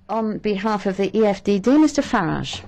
On behalf of the EFDD, Mr Farage.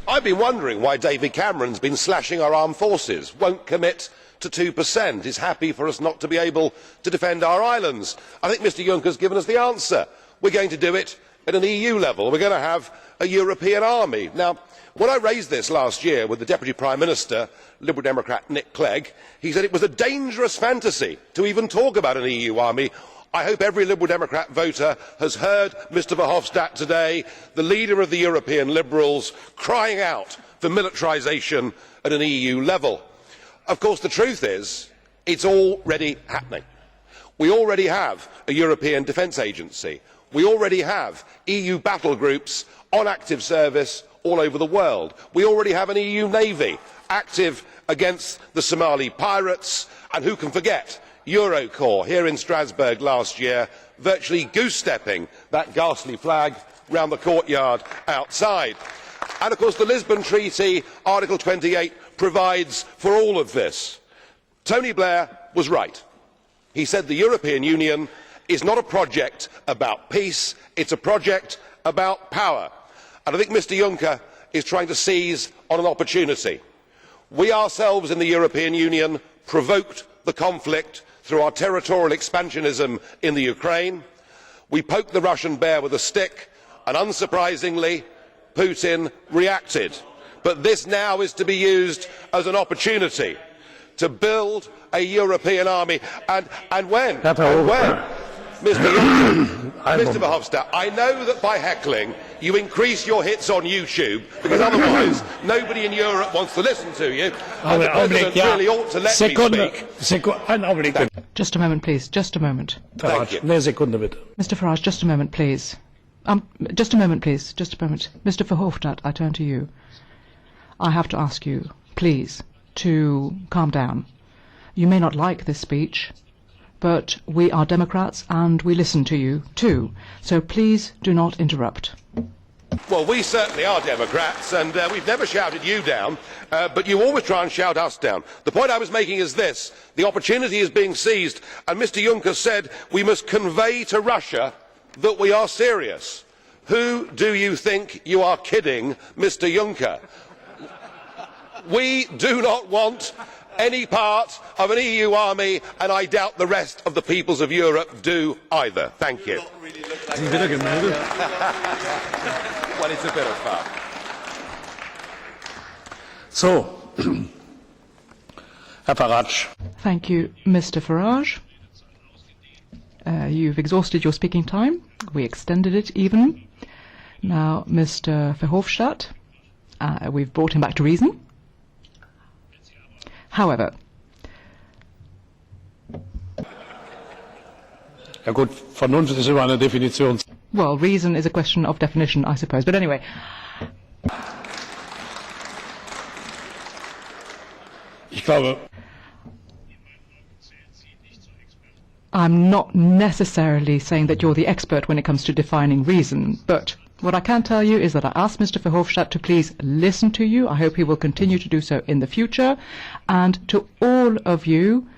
I've been wondering why David Cameron's been slashing our armed forces, won't commit to 2%, is happy for us not to be able to defend our islands. I think Mr Juncker's given us the answer. We're going to do it at an EU level. We're going to have a European army. Now, when I raised this last year with the Deputy Prime Minister, Liberal Democrat Nick Clegg, he said it was a dangerous fantasy to even talk about an EU army. I hope every Liberal Democrat voter has heard Mr Verhofstadt today, the leader of the European Liberals, crying out for militarisation at an EU level. Of course, the truth is, it's already happening. We already have a European Defence Agency. We already have EU battle groups on active service all over the world. We already have an EU Navy active against the Somali pirates, and who can forget Eurocorps here in Strasbourg last year, virtually goose-stepping that ghastly flag round the courtyard outside. And of course the Lisbon Treaty, Article 28, provides for all of this. Tony Blair was right. He said the European Union is not a project about peace, it's a project about power. And I think Mr Juncker is trying to seize on an opportunity. We ourselves in the European Union provoked the conflict through our territorial expansionism in the Ukraine. We poked the Russian bear with a stick, and unsurprisingly, Putin reacted. But this now is to be used as an opportunity to build a European army. And when, Mr Juncker, Mr Verhofstadt, I know that by heckling you increase your hits on YouTube, because otherwise nobody in Europe wants to listen to you, and the President really ought to let me speak. Just a moment, please. Just a moment. Thank you. Mr Farage, just a moment, please. Just a moment, please. Just a moment. Mr Verhofstadt, I turn to you. I have to ask you, please, to calm down. You may not like this speech, but we are Democrats and we listen to you too. So please do not interrupt. Well, we certainly are Democrats, and we've never shouted you down, but you always try and shout us down. The point I was making is this: the opportunity is being seized, and Mr Juncker said we must convey to Russia that we are serious. Who do you think you are kidding, Mr Juncker? We do not want any part of an EU army, and I doubt the rest of the peoples of Europe do either. Thank you. Well, it's a bit of fun. So, Herr Farage. Thank you, Mr Farage. You've exhausted your speaking time. We extended it even. Now, Mr Verhofstadt, we've brought him back to reason. However, Ja gut, Vernunft ist immer eine Definition. Well, reason is a question of definition, I suppose. But anyway, Ich glaube, I'm not necessarily saying that you're the expert when it comes to defining reason, but what I can tell you is that I asked Mr Verhofstadt to please listen to you. I hope he will continue to do so in the future. And to all of you,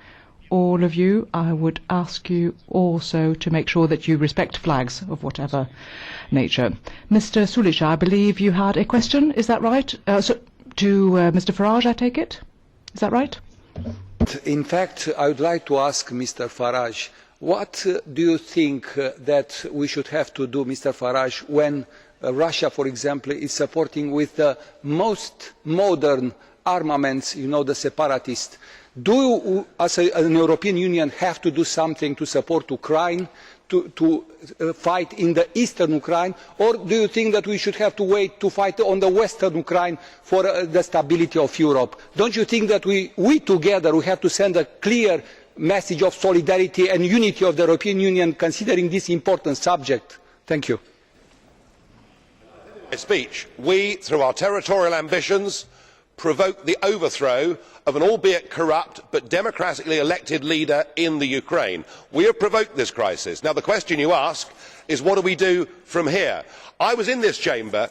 I would ask you also to make sure that you respect flags of whatever nature. Mr Sulic, I believe you had a question, is that right? To Mr Farage, I take it? Is that right? In fact, I would like to ask Mr Farage, what do you think that we should have to do, Mr Farage, when Russia, for example, is supporting with the most modern armaments, you know, the separatists? Do you, as an European Union, have to do something to support Ukraine, to fight in the eastern Ukraine, or do you think that we should have to wait to fight on the western Ukraine for the stability of Europe? Don't you think that we together we have to send a clear message of solidarity and unity of the European Union considering this important subject? Thank you. Speech. We, through our territorial ambitions, provoked the overthrow of an albeit corrupt but democratically elected leader in the Ukraine. We have provoked this crisis. Now the question you ask is, what do we do from here? I was in this chamber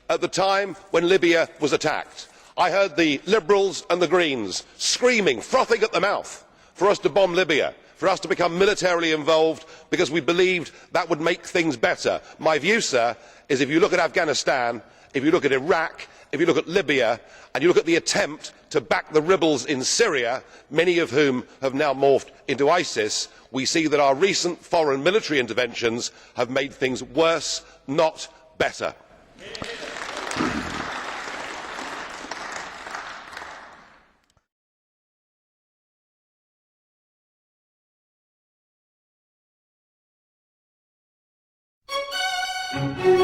at the time when Libya was attacked. I heard the Liberals and the Greens screaming, frothing at the mouth, for us to bomb Libya, for us to become militarily involved because we believed that would make things better. My view, sir, is if you look at Afghanistan, if you look at Iraq, if you look at Libya and you look at the attempt to back the rebels in Syria, many of whom have now morphed into ISIS, we see that our recent foreign military interventions have made things worse, not better. Thank you.